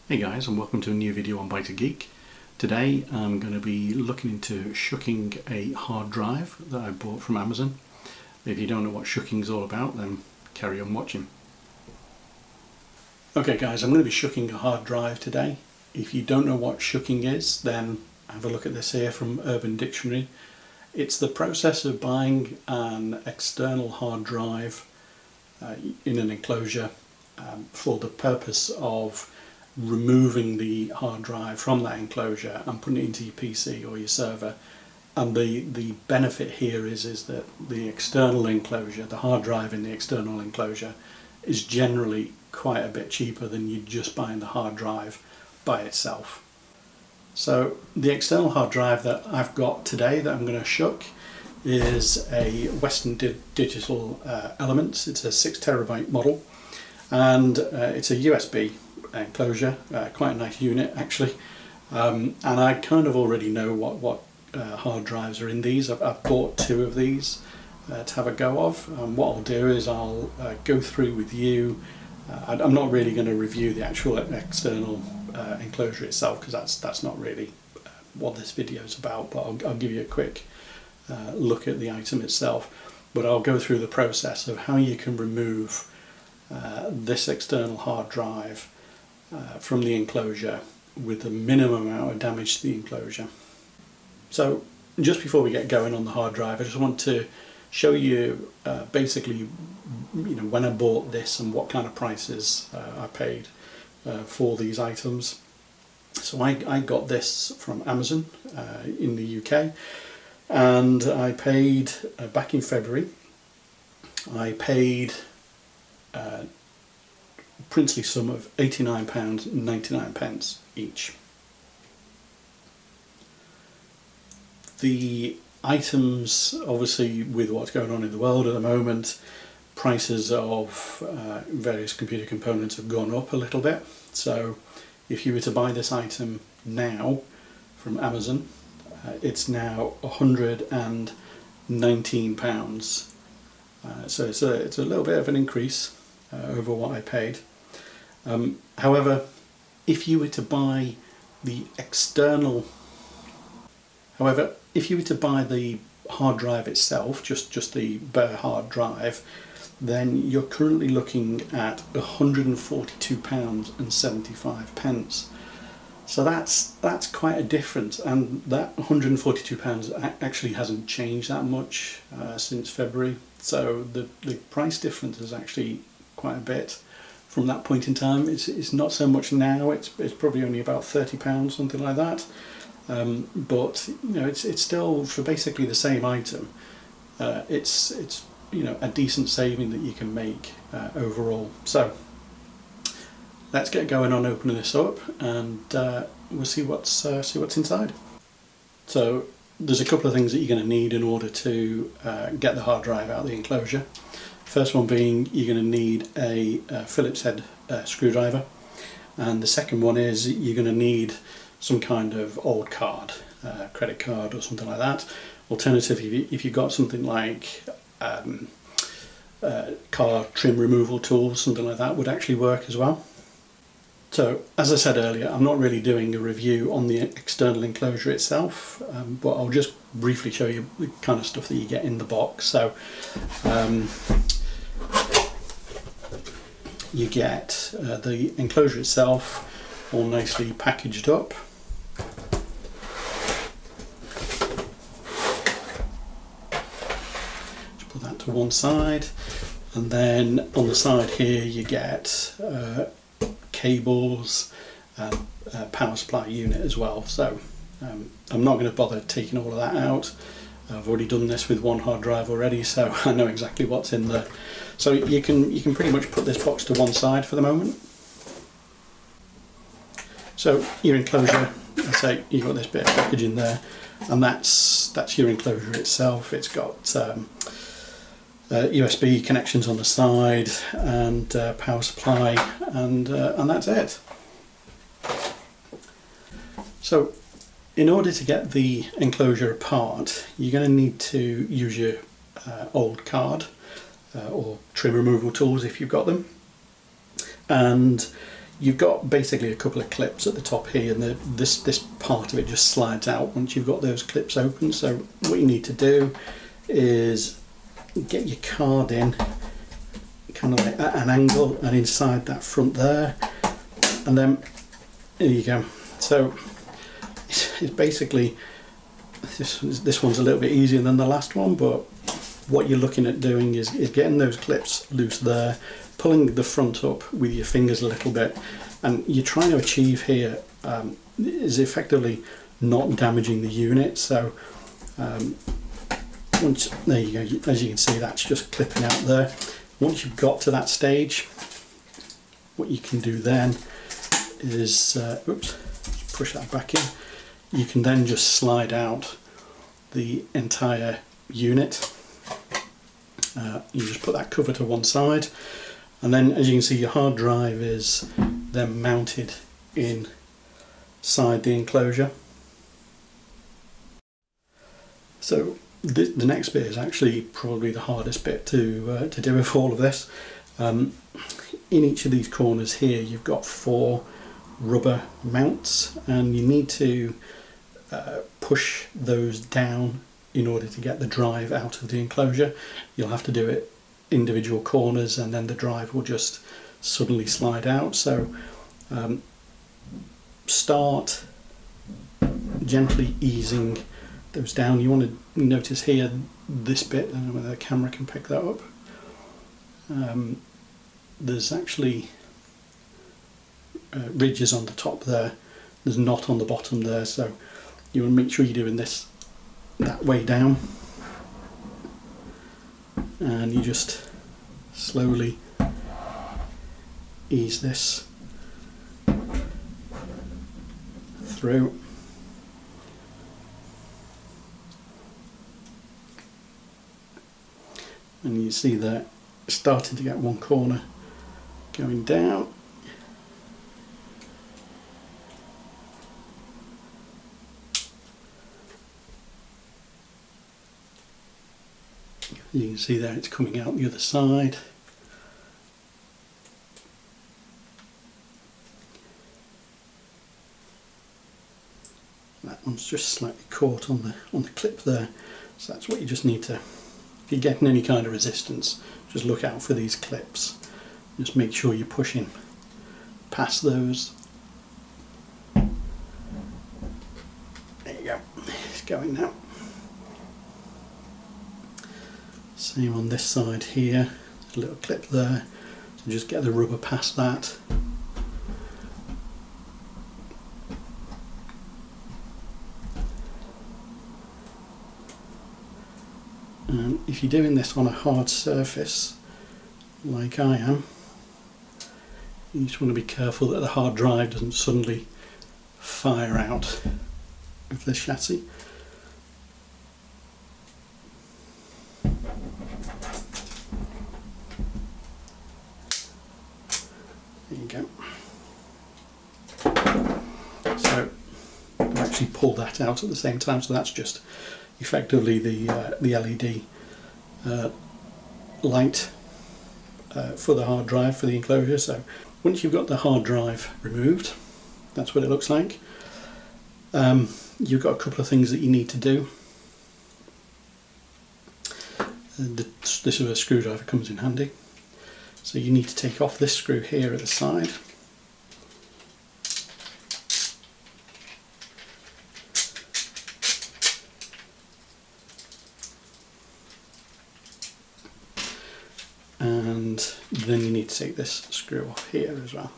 Hey guys, and welcome to a new video on Bite a Geek. Today I'm going to be looking into shucking a hard drive that I bought from Amazon. If you don't know what shucking is all about, then carry on watching. Okay guys, I'm going to be shucking a hard drive today. If you don't know what shucking is, then have a look at this here from Urban Dictionary. It's the process of buying an external hard drive in an enclosure for the purpose of removing the hard drive from that enclosure and putting it into your PC or your server. And the benefit here is that the external enclosure, the hard drive in the external enclosure, is generally quite a bit cheaper than you just buying the hard drive by itself. So the external hard drive that I've got today that I'm going to shuck is a Western Digital Elements. It's a 6 terabyte model, and it's a USB enclosure, quite a nice unit actually, and I kind of already know what hard drives are in these. I've bought 2 of these to have a go of. What I'll do is I'll go through with you. I'm not really going to review the actual external enclosure itself, because that's not really what this video is about, but I'll give you a quick look at the item itself. But I'll go through the process of how you can remove this external hard drive from the enclosure with the minimum amount of damage to the enclosure. So just before we get going on the hard drive, I just want to show you basically, when I bought this and what kind of prices I paid for these items. So I got this from Amazon in the UK, and I paid back in February. I paid princely sum of £89.99 each. The items, obviously with what's going on in the world at the moment, prices of various computer components have gone up a little bit. So if you were to buy this item now from Amazon, it's now £119. So it's a little bit of an increase over what I paid. However, if you were to buy the hard drive itself, just the bare hard drive, then you're currently looking at £142.75. So that's quite a difference, and that £142 actually hasn't changed that much since February. So the price difference is actually quite a bit from that point in time. It's not so much now. It's probably only about £30, something like that. But it's still, for basically the same item, it's a decent saving that you can make overall. So let's get going on opening this up, and we'll see what's inside. So there's a couple of things that you're going to need in order to get the hard drive out of the enclosure. First one being, you're going to need a Phillips head screwdriver, and the second one is you're going to need some kind of old card, credit card or something like that. Alternatively, if you've got something like car trim removal tools, something like that would actually work as well. So as I said earlier, I'm not really doing a review on the external enclosure itself, but I'll just briefly show you the kind of stuff that you get in the box. So you get the enclosure itself all nicely packaged up. Just put that to one side, and then on the side here you get cables and power supply unit as well. So I'm not going to bother taking all of that out. I've already done this with one hard drive already, so I know exactly what's in there. So you can pretty much put this box to one side for the moment. So your enclosure, I say you've got this bit of packaging there, and that's your enclosure itself. It's got USB connections on the side and power supply, and that's it. So in order to get the enclosure apart, you're going to need to use your old card or trim removal tools if you've got them, and you've got basically a couple of clips at the top here, and this part of it just slides out once you've got those clips open. So what you need to do is get your card in kind of like at an angle and inside that front there, and then there you go. So it's basically, this one's a little bit easier than the last one, but what you're looking at doing is getting those clips loose there, pulling the front up with your fingers a little bit, and you're trying to achieve here is effectively not damaging the unit. So once, there you go, as you can see, that's just clipping out there. Once you've got to that stage, what you can do then is, oops, push that back in. You can then just slide out the entire unit. You just put that cover to one side, and then as you can see, your hard drive is then mounted inside the enclosure. So the next bit is actually probably the hardest bit to do with all of this. In each of these corners here, you've got 4 rubber mounts, and you need to push those down in order to get the drive out of the enclosure. You'll have to do it individual corners, and then the drive will just suddenly slide out. So start gently easing those down. You want to notice here this bit, I don't know whether the camera can pick that up. There's actually ridges on the top there, there's not on the bottom there, so you want to make sure you're doing this that way down, and you just slowly ease this through. And you see that starting to get one corner going down. You can see there it's coming out the other side. That one's just slightly caught on the clip there, so that's what you just need to, if you're getting any kind of resistance, just look out for these clips. Just make sure you're pushing past those. There you go, it's going now. Same on this side here, there's a little clip there, so just get the rubber past that. And if you're doing this on a hard surface like I am, you just want to be careful that the hard drive doesn't suddenly fire out of the chassis. There you go. So I've actually pulled that out at the same time, so that's just effectively the LED light for the hard drive for the enclosure. So once you've got the hard drive removed, that's what it looks like. You've got a couple of things that you need to do. This is where a screwdriver comes in handy. So you need to take off this screw here at the side. And then you need to take this screw off here as well.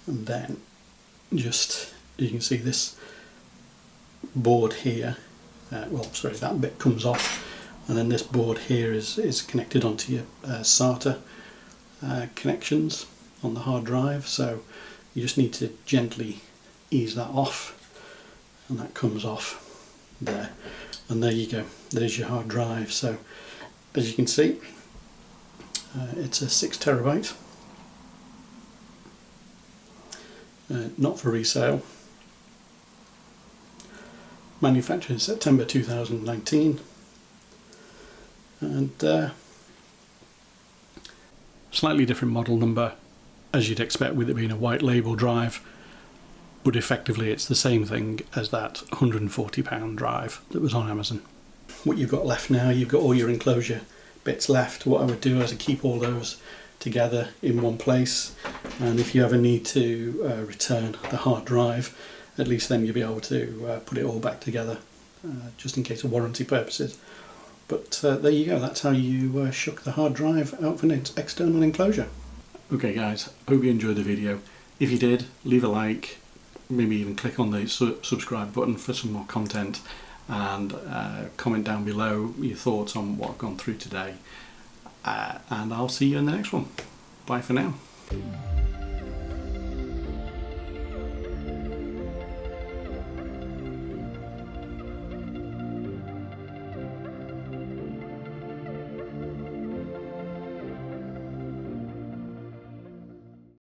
And then just, you can see this board here, well sorry, that bit comes off, and then this board here is connected onto your SATA connections on the hard drive, so you just need to gently ease that off, and that comes off there, and there you go, there's your hard drive. So as you can see, it's a 6 terabyte, not for resale, manufactured September 2019, and slightly different model number as you'd expect with it being a white label drive, but effectively it's the same thing as that £140 drive that was on Amazon. What you've got left now, you've got all your enclosure bits left. What I would do is I'd keep all those together in one place, and if you ever need to return the hard drive, at least then you'll be able to put it all back together, just in case of warranty purposes. But there you go, that's how you shuck the hard drive out of an external enclosure. Okay guys, hope you enjoyed the video. If you did, leave a like, maybe even click on the subscribe button for some more content, and comment down below your thoughts on what I've gone through today. And I'll see you in the next one. Bye for now.